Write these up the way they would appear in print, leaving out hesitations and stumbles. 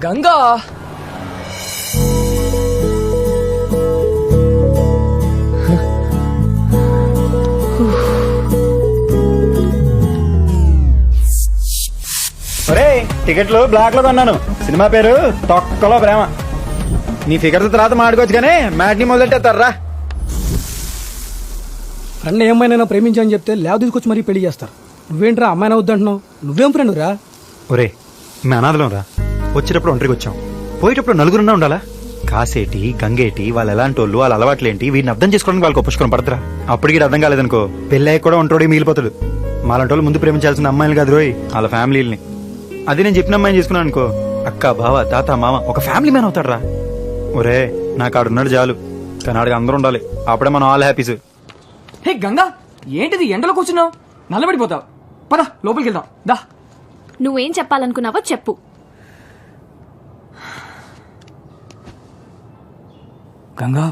గంగా టికెట్లు బ్లాక్ లో కొన్నాను. సినిమా పేరు తొక్కలో ప్రేమ. నీ ఫిగర్ తర్వాత మాడుకోవచ్చు కానీ మ్యాట్ని మొదలెట్టేస్తారా? ఫ్రెండ్ ఏమైనా ప్రేమించని చెప్తే లేవ తీసుకొచ్చి మరీ పెళ్లి చేస్తారు. నువ్వేంట్రా అమ్మాయిని అవుద్దంటున్నావు? నువ్వేం ఫ్రెండ్ రా? ఒరే మీ అనాథలం రా. వచ్చేటప్పుడు ఒంటరికి వచ్చాం, పోయేటప్పుడు నలుగురున్నా ఉండాలా? కాసేటి గంగేటి వాళ్ళు ఎలాంటి వాళ్ళు, వాళ్ళ అలవాట్లేంటి, వీడిని అర్థం చేసుకోవడానికి వాళ్ళకి పుష్కరం పడతారా? అప్పటికి అర్థం కాలేదనుకో పెళ్ళి కూడా ఒంటరి మిగిలిపోతాడు. మాలాంటి వాళ్ళు ముందు ప్రేమించాల్సిన అమ్మాయిలు కాదు రోయ్, వాళ్ళ ఫ్యామిలీని. అది నేను చెప్పిన అమ్మాయిని చేసుకున్నాను అనుకో, అక్క బావ తాత మామ ఒక ఫ్యామిలీ మ్యాన్ అవుతాడు రా. ఒరే నాకు ఆడున్నాడు చాలు, కానీ ఆడికి అందరూ ఉండాలి. అప్పుడే మనం ఆల్ హ్యాపీస్. హే గంగా, ఏంటిది ఎండలో కూర్చున్నావు? నల్లబడిపోతావు. పద లోపలికి వెళ్దాం దా. నువ్వేం చెప్పాలనుకున్నావో చెప్పు. గంగా,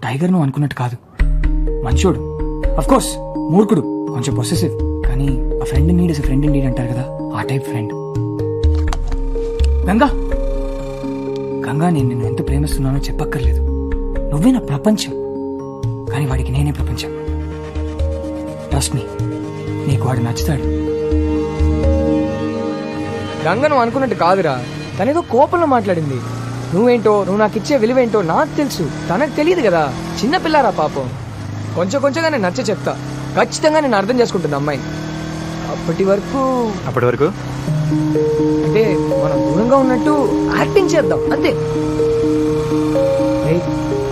టైగర్ నువ్వు అనుకున్నట్టు కాదు. మంచోడు, అఫ్ కోర్స్ మూర్ఖుడు, కొంచెం పొసెసివ్, కానీ ఆ friend need is friend need అంటారు కదా, ఆ టైప్ ఫ్రెండ్. గంగా గంగా, నేను నిన్ను ఎంత ప్రేమిస్తున్నానో చెప్పక్కర్లేదు. నువ్వే నా ప్రపంచం, కానీ వాడికి నేనే ప్రపంచం. ట్రస్ట్ మీ, నీకు వాడు నచ్చుతాడు. గంగ నువ్వు అనుకున్నట్టు కాదురా, తనేదో కోపంలో మాట్లాడింది. నువ్వేంటో, నువ్వు నాకు ఇచ్చే విలువేంటో నాకు తెలుసు, తనకు తెలియదు కదా. చిన్నపిల్లారా పాపం. కొంచెం కొంచెంగా నేను నచ్చ చెప్తా. ఖచ్చితంగా నేను అర్థం చేసుకుంటుంది అమ్మాయి. అప్పటి వరకు అంటే మనం దూరంగా ఉన్నట్టు యాక్టింగ్ చేద్దాం అంతే.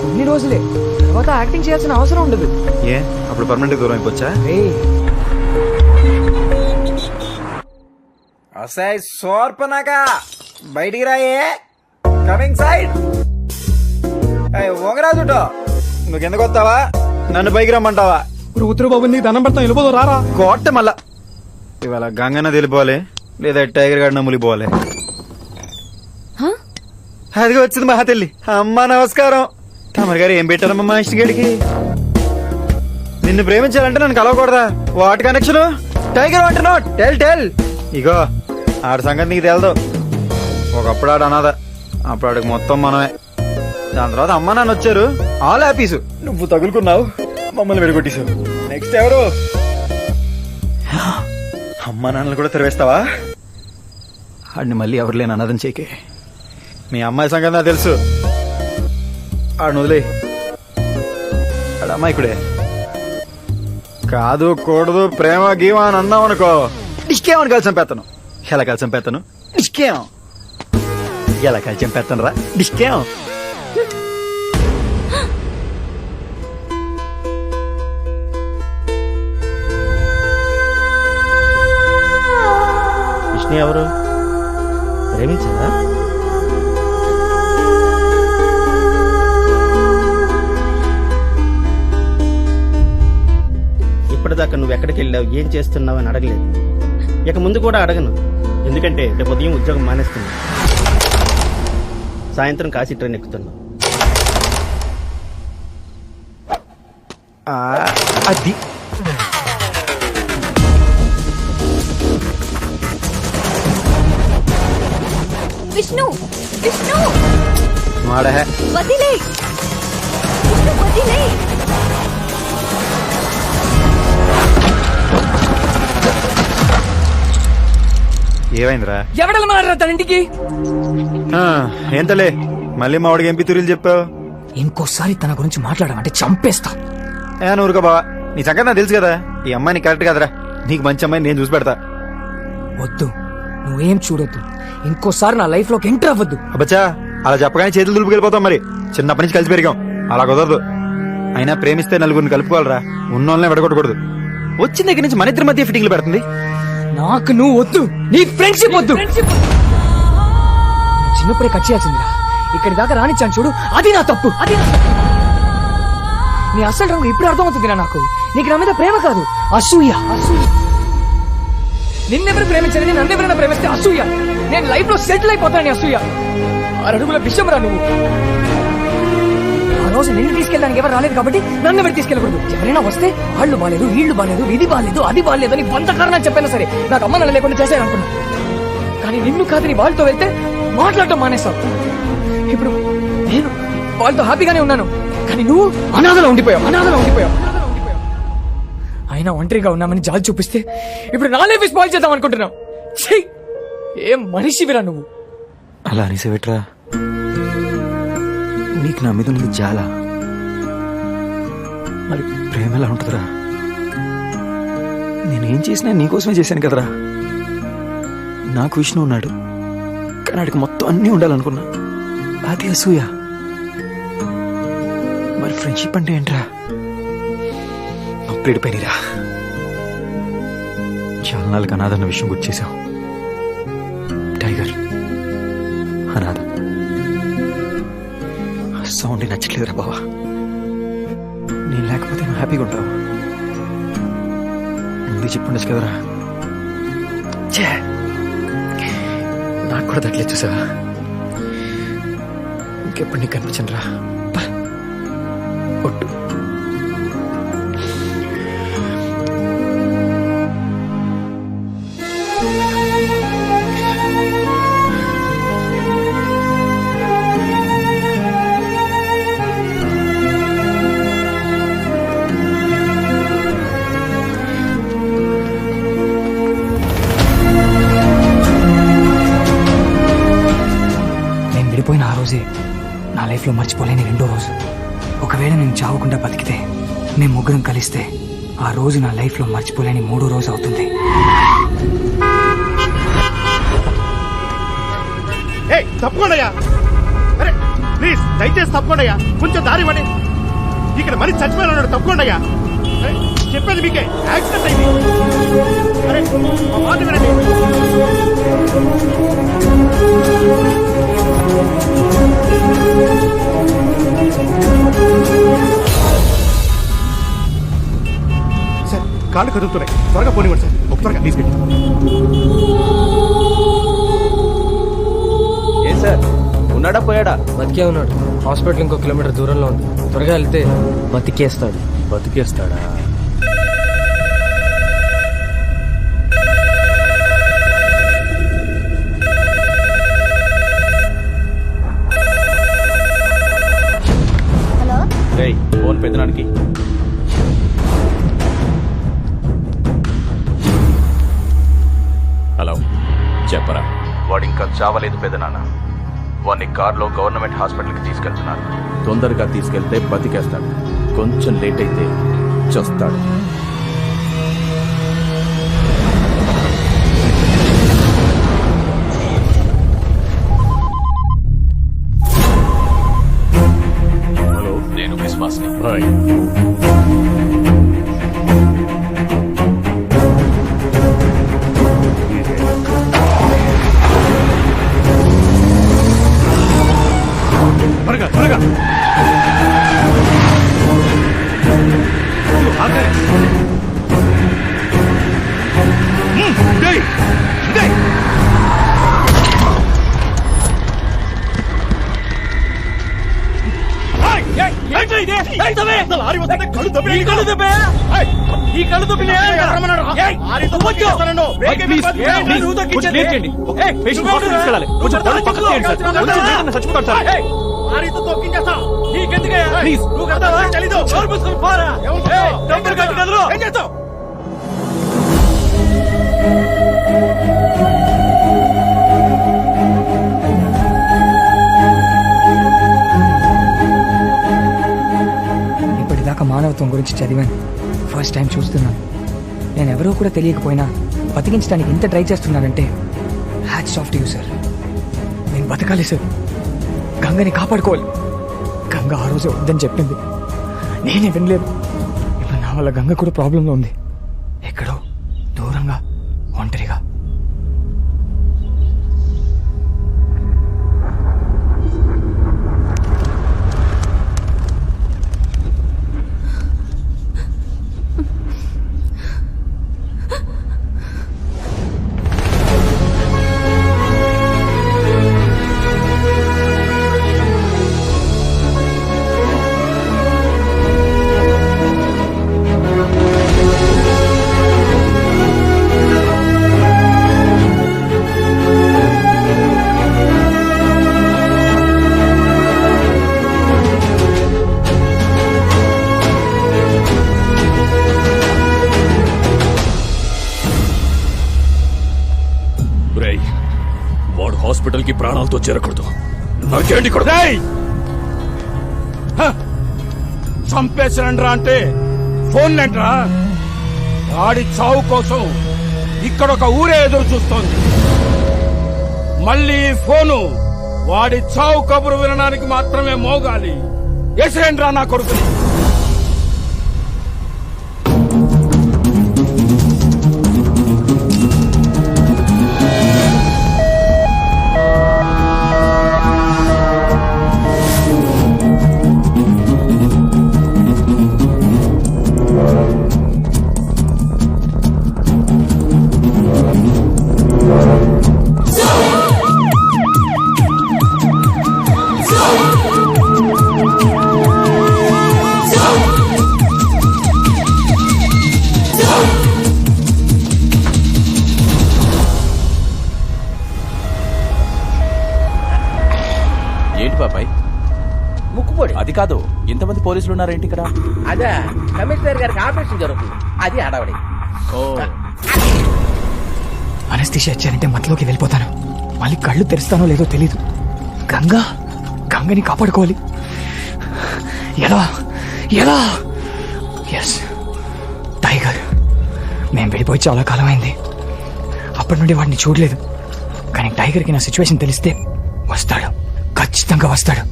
కొన్ని రోజులే, తర్వాత యాక్టింగ్ చేయాల్సిన అవసరం ఉండదు. ఏ అప్పుడు పర్మనెంట్ దూరం అయిపోవచ్చా? సోర్పనాక బయటికి రాయే, కమింగ్ సైడ్. ఓంగరాజుటో నువ్వు కిందకు వస్తావా, నన్ను పైకి రమ్మంటావా? ఉత్తర బాబు నీకు దండం పెడతాం, వెళ్ళిపోదు రారా. కోట మళ్ళా ఇవాళ గంగన్న తెలిపోవాలి, లేదా టైగర్ గాడిన ములిపోవాలి. అదిగా వచ్చింది మహా తల్లి. అమ్మా నమస్కారం. తమరి గారు ఏం పెట్టారమ్మా మా ఇష్టగడికి? నిన్ను ప్రేమించాలంటే నన్ను కలవకూడదా? What connection? టైగర్ అంటున్నావు, టెల్ టెల్. ఇగో ఆడ సంగతి నీకు తెలదు. ఒకప్పుడు ఆడు అనాథ, అప్పుడు ఆడికి మొత్తం మనమే. దాని తర్వాత అమ్మ నాన్న వచ్చారు, ఆల్ హ్యాపీసు. నువ్వు తగులుకున్నావు, మమ్మల్ని విడగొట్టేశావు. నెక్స్ట్ ఎవరు? అమ్మ నాన్నలు కూడా తెరవేస్తావా? ఆడిని మళ్ళీ ఎవరు లేని అనాథం చేకే. మీ అమ్మాయి సంగతి నాకు తెలుసు. ఆడిని వదిలే, ఆడ అమ్మాయికుడే. కాదు కూడదు ప్రేమ గీమ అని అన్నావు అనుకో, ఇష్కేమని కలిసి చంపేస్తాను. ఎలా కలిసి చంపేస్తాను? ఇష్కేం ఎలా కలిసి చంపేస్తాను రా, ఇష్కేం. విష్ణు ఎవరు? ప్రేమించదా? ఇప్పటిదాకా నువ్వు ఎక్కడికి వెళ్ళావు, ఏం చేస్తున్నావు అని అడగలేదు. ఇక ముందు కూడా అడగను, ఎందుకంటే రేపు ఉదయం ఉద్యోగం మానేస్తున్నా. సాయంత్రం కాశీ ట్రైన్ ఎక్కుతున్నా. అది విష్ణు విష్ణు మాడే వదిలే, విష్ణు వదిలే. ఏమైందిరా? ఎవడెళ్ళమన్నారా తన ఇంటికి? ఏంతలే మళ్ళీ మా వాడికి ఎంపీ తురీలు చెప్పావు. ఇంకోసారి తన గురించి మాట్లాడమంటే చంపేస్తా. ఊరుకో బావా, నీ సంగతి నాకు తెలుసు కదా. ఈ అమ్మాయి నీకు కరెక్ట్ కదరా. నీకు మంచి అమ్మాయిని నేను చూసి పెడతా. వద్దు, నువ్వేం చూడొద్దు. ఇంకోసారి నా లైఫ్ లోకి ఎంటర్ అవ్వద్దు. అబ్బచ్చా, అలా చెప్పగానే చేతులు దులుపుకెళ్ళిపోతాం. మరి చిన్నప్పటి నుంచి కలిసి పెరిగాం, అలా కుదరదు. అయినా ప్రేమిస్తే నలుగురిని కలుపుకోవాలరా, ఉన్నోళ్ళనే విడగొట్టకూడదు. వచ్చిన దగ్గర నుంచి మన ఇద్దరి మధ్య ఫిట్టింగ్లు పెడుతుంది. నాకు నువ్వు వద్దు, నీ ఫ్రెండ్షిప్ వద్దు. చిన్నప్పుడే కట్ చేయాల్సిందిరా, ఇక్కడి దాకా రానిచ్చాను చూడు, అది నా తప్పు. అది నీ అసలు రంగు ఇప్పుడు అర్థమవుతుందిరా నాకు. నీకు నా మీద ప్రేమ కాదు, అసూయ. నిన్నెవరు ప్రేమించలేదు, నన్నెవరైనా ప్రేమిస్తే అసూయ. నేను లైఫ్ లో సెటిల్ అయిపోతాను అసూయ. 6 అడుగుల విషయం రా నువ్వు. ఆ రోజు నిన్ను తీసుకెళ్ళడానికి ఎవరు రాలేదు కాబట్టి నన్ను ఎవరు తీసుకెళ్ళకూడదు. ఎవరైనా వస్తే వాళ్ళు బాలేదు, వీళ్ళు బాలేదు, ఇది బాలేదు, అది బాలేదు అని 100 కారణాలు చెప్పైనా సరే నాకు అమ్మ నన్ను లేకుండా చేశారనుకున్నా. కానీ నిన్ను కాదని వాళ్ళతో వెళ్తే మాట్లాడటం మానేసావు. ఇప్పుడు నేను వాళ్ళతో హ్యాపీగానే ఉన్నాను, కానీ నువ్వు అనాథలో ఉండిపోయావు. అయినా ఒంటరిగా ఉన్నామని జాలి చూపిస్తే ఇప్పుడు నా లైఫ్ స్పాయిల్ చేద్దాం అనుకుంటున్నావు. ఛీ! ఏం మనిషివిరా నువ్వు. అలా అనేసేవిట్రా, నీకు నా మీద ఉన్నది చాలా. మరి ప్రేమ ఎలా ఉంటుందిరా? నేనేం చేసినా నీకోసమే చేశాను కదరా. నాకు విష్ణు ఉన్నాడు, కానీ ఆడికి మొత్తం అన్నీ ఉండాలనుకున్నా. అది అసూయ. మరి ఫ్రెండ్షిప్ అంటే ఏంట్రా? నొప్పిడిపోయినరా. చాలా నాలుగు అనాథన్న విషయం గుర్చేశావు. టైగర్ అనాథ. సౌండ్ నచ్చట్లేదురా బావా. నేను లేకపోతే నువ్వు హ్యాపీగా ఉంటావు. ముందు చెప్పుండొచ్చు కదరా. ఛే, నాకు కూడా తట్టలేదు చూసావా. ఇంకెప్పుడు నీకు కనిపించను రా. ఒట్టు. విడిపోయిన ఆ రోజే నా లైఫ్లో మర్చిపోలేని రెండో రోజు. ఒకవేళ నేను చావకుండా బతికితే, మేము ముగ్గురం కలిస్తే, ఆ రోజు నా లైఫ్లో మర్చిపోలేని మూడో రోజు అవుతుంది. తప్పకుండా అరే ప్లీజ్ దయచేసి తప్పకుండా కొంచెం దారి ఇవ్వండి. ఇక్కడ మరి చచ్చిపోయిన ఉన్నాడు. తప్పకుండా చెప్పేది మీకే. యాక్సిడెంట్ అయింది. అరే మా మాట వినండి. సార్ కాళ్ళు కదులుతున్నాయి, త్వరగా పోనివ్వండి సార్. ఒక త్వరగా తీసుకెళ్ళి. ఏ సార్, ఉన్నాడా పోయాడా? బతికే ఉన్నాడు. హాస్పిటల్ ఇంకో కిలోమీటర్ దూరంలో ఉంది. త్వరగా వెళ్తే బతికేస్తాడు. బతికేస్తాడా? రేయ్, ఫోన్ పెద్దనానికి. హలో, చెప్పరా. వాడు ఇంకా చావలేదు పెదనాన్న. వాడిని కార్లో గవర్నమెంట్ హాస్పిటల్కి తీసుకెళ్తున్నారు. తొందరగా తీసుకెళ్తే బతికేస్తాడు, కొంచెం లేట్ అయితే చస్తాడు. హలో, నేను విశ్వాస్ని. త్వరగా త్వరగా ఇప్పటిదాకా మానవత్వం గురించి చదివాను, ఫస్ట్ టైం చూస్తున్నాను. నేను ఎవరో కూడా తెలియకపోయినా బతికించడానికి ఇంత ట్రై చేస్తున్నానంటే hats off to you sir. నేను బతకాలి సార్, గంగని కాపాడుకోవాలి. గంగ ఆ రోజు వద్దని చెప్పింది, నేనే వినలేదు. ఇప్పుడు నా వల్ల గంగ కూడా ప్రాబ్లంలో ఉంది, ఎక్కడో దూరంగా ఒంటరిగా. హాస్పిటల్ కి ప్రాణాలతో చేరకూడదు. నాకేంటి ఇక్కడ? చంపేసిరండ్రా అంటే ఫోన్లేంట్రా? వాడి చావు కోసం ఇక్కడ ఒక ఊరే ఎదురు చూస్తోంది. మళ్ళీ ఈ ఫోను వాడి చావు కబురు వినడానికి మాత్రమే మోగాలి. ఎసేండ్రా నా కొడుకుని. ఏంటి బాబాయ్? ముక్కుపోడి. అది కాదు, ఇంతమంది పోలీసులు ఉన్నారేంటి ఇక్కడ? అదే కమిషనర్ గారికి ఆపరేషన్ జరుగుతుంది, అది హడావడి. ఓ, అనస్థిషియా ఇచ్చారంటే మధ్యలోకి వెళ్ళిపోతాను. మళ్ళీ కళ్ళు తెరుస్తానో లేదో తెలీదు. గంగని కాపాడుకోవాలి. ఎలా ఎలా ఎస్ టైగర్. మేము వెళ్ళిపోయి చాలా కాలం అయింది. అప్పటి నుండి వాడిని చూడలేదు. కానీ టైగర్కి నా సిచ్యువేషన్ తెలిస్తే వస్తాడు, ఖచ్చితంగా వస్తాడు.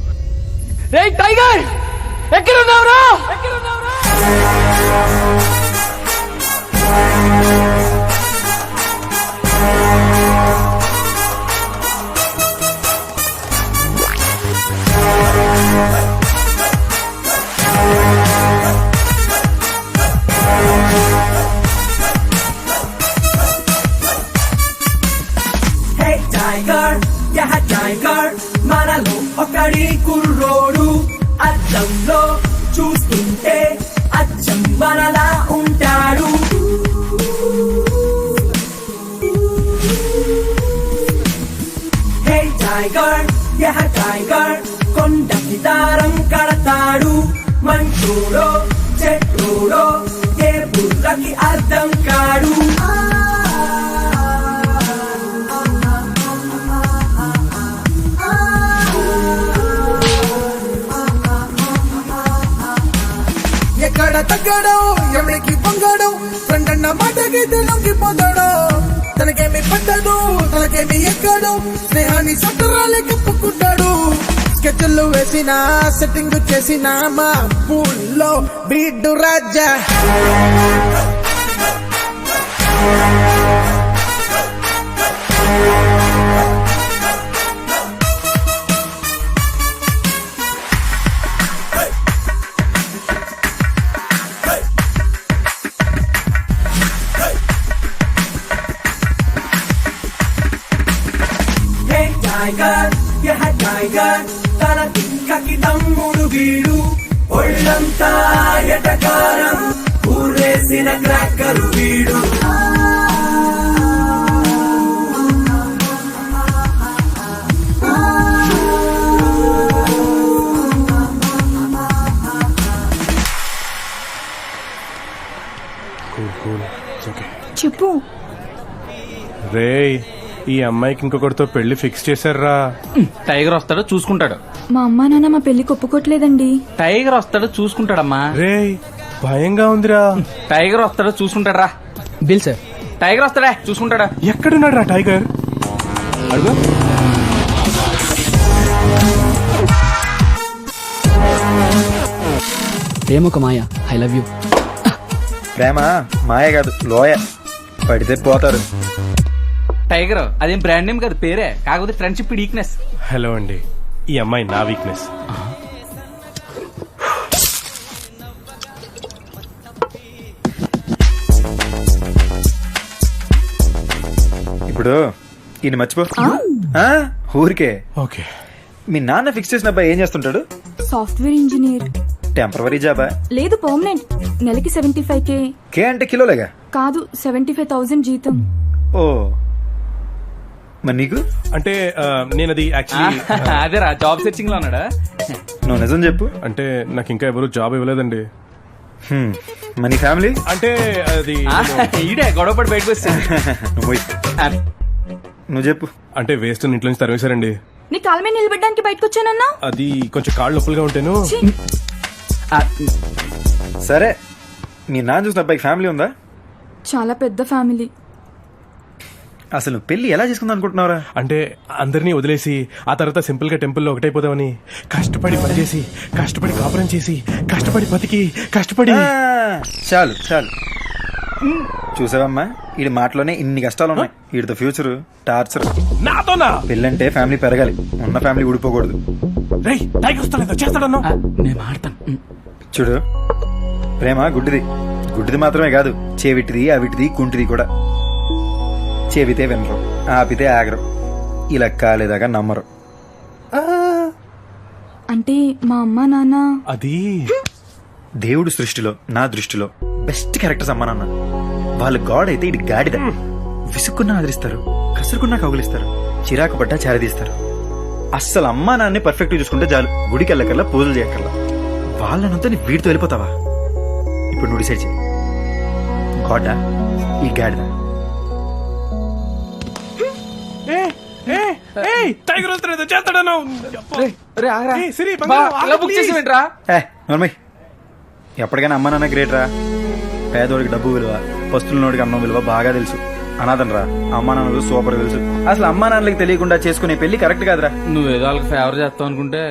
రే టైగర్, ఎక్కడున్నావురా? టైగర్ యహ టైగర్ మనలో ఒకడి కుర్రోడు, అద్దంలో చూస్తుంటే అచ్చం మనలా ఉంటాడు. హే టైగర్ యహ టైగర్ కొండకి దారం కడతాడు. మంచూడో చెట్టుడో ఏ బుర్రకి అర్థం కాడు. ఎక్కడ తగ్గడం ఎవరికి పొంగడం, ఫ్రెండ్ అన్న మాటకి లొంగిపోతాడు. తనకేమి పడ్డదు, తనకేమి ఎక్కడు, స్నేహాన్ని సట్టరాలే కప్పుకుంటాడు. స్కెచ్లు వేసిన సెట్టింగ్ చేసిన మా పూల్లో బీడు రాజా. టైగర్ యహ టైగర్ తన తిక్కకి తమ్ముడు వీడు. ఒళ్ళంతా ఎటకారం ఊరేసిన క్రాకరు వీడు. చెప్పు. రేయ్, ఈ అమ్మాయికి ఇంకొకటితో పెళ్లి ఫిక్స్ చేశారా? టైగర్ వస్తాడు చూసుకుంటాడు. మా అమ్మా నాన్న మా పెళ్లికి ఒప్పుకోట్లేదండి. టైగర్ వస్తాడు చూసుకుంటాడమ్మా. రేయ్, భయంగా ఉందిరా. టైగర్ వస్తాడు చూసుకుంటాడు రా. Bill sir. టైగర్ వస్తాడా చూసుకుంటాడా? ఎక్కడున్నాడు రా టైగర్? అడుగు. ప్రేమ ఒక మాయ. I love you. ప్రేమ మాయ కాదు, లోయ. పడితే పోతారు. టైగర్ అదేం బ్రాండ్ నేమ్ కాదు, పేరే. కాకపోతే ఫ్రెండ్షిప్ వీక్నెస్. హలో అండి, ఈ అమ్మాయి నా వీక్నెస్. ఇప్పుడు ఈయన మర్చిపో. ఊరికే. ఓకే. మీ నాన్న ఫిక్స్ చేసిన అబ్బాయి ఏం చేస్తుంటాడు? Software engineer. టెంపరవరీ జాబా? లేదు, పర్మనెంట్. నెలకి 75K. కే అంటే కిలోలేగా? కాదు, 75,000 జీతం. ఓ, మరి నీకు? అంటే నేను అది యాక్చువల్లీ అదేరా జాబ్ సెర్చింగ్ లో ఉన్నాడా? నువ్వు నిజం చెప్పు. అంటే నాకు ఇంకా ఎవరు జాబ్ ఇవ్వలేదండి. మరి నీ ఫ్యామిలీ? అంటే అది ఈడే గొడవపడి బయటకు వస్తాను. నువ్వు పోయి. నువ్వు చెప్పు. అంటే వేస్ట్ ఇంట్లో నుంచి తరివేశారండి. నీ కాలు మీద నిలబెట్టడానికి బయటకు వచ్చానన్నా. అది కొంచెం కాళ్ళు నొప్పులుగా ఉంటాను. సరే, మీ నాన్న చూసిన అబ్బాయికి ఫ్యామిలీ ఉందా? చాలా పెద్ద ఫ్యామిలీ. అసలు నువ్వు పెళ్లి ఎలా చేసుకుందాం అనుకుంటున్నారా? అంటే అందరినీ వదిలేసి ఆ తర్వాత సింపుల్ గా టెంపుల్లో ఒకటైపోదామని కష్టపడి పనిచేసి కష్టపడి కాపురం చేసి కష్టపడి బతికి కష్టపడి. చాలు చాలు. చూసావమ్మా, వీడి మాటలోనే ఇన్ని కష్టాలు ఉన్నాయి. వీడితో ఫ్యూచర్ టార్చర్. నాతోనా? పెళ్ళంటే ఫ్యామిలీ పెరగాలి, ఉన్న ఫ్యామిలీ ఊడిపోకూడదు. రేయ్ టైగర్ వస్తాడు, చేస్తాడన్నా. నేను మాడతాను. చూడు, ప్రేమ గుడ్డిది. గుడ్డిది మాత్రమే కాదు, చేవిటిది అవిటిది కుంటిది కూడా. చెబితే వినరు, ఆపితే ఆగరు, ఇలా కాలేదాకా నమ్మరు. అంటే మా అమ్మ నాన్న అది దేవుడు సృష్టిలో నా దృష్టిలో బెస్ట్ క్యారెక్టర్స్ అమ్మా నాన్న. వాళ్ళ గాడ్ అయితే ఇది గాడిద. విసుక్కున్నా ఆదరిస్తారు, కసురుకున్నా కౌగులిస్తారు, చిరాకు పడ్డా చారదీస్తారు. అస్సలు అమ్మా నాన్నే పర్ఫెక్ట్ చూసుకుంటే చాలు, గుడికి వెళ్ళకల్లా పూజలు చేయకల్లా. వాళ్ళనంతా నీ వీడితో వెళ్ళిపోతావా? ఇప్పుడు నువ్వు డిసైడ్ చేయి, గాడా ఈ గాడిద? టైగర్ వస్తాడు, చేస్తాడన్నా. రే ఆగరా. ఏయ్, సిరి, బా, బంగారం, ఇలా ఆగు, బుక్ please. చేసి వింట్రా. నోర్మై, ఎప్పటికైనా అమ్మ నాన్న గ్రేట్ రా. పేదోడికి డబ్బు విలువ, పస్తులనోడికి అన్నం విలువ బాగా తెలుసు. అనాథన్ రా, అమ్మా నాన్నలు సూపర్ తెలుసు. అసలు అమ్మా నాన్నలకి తెలియకుండా చేసుకునే పెళ్లి కరెక్ట్ కాదురా. నువ్వేదో వాళ్ళకి ఫేవర్ చేస్తావు అనుకుంటే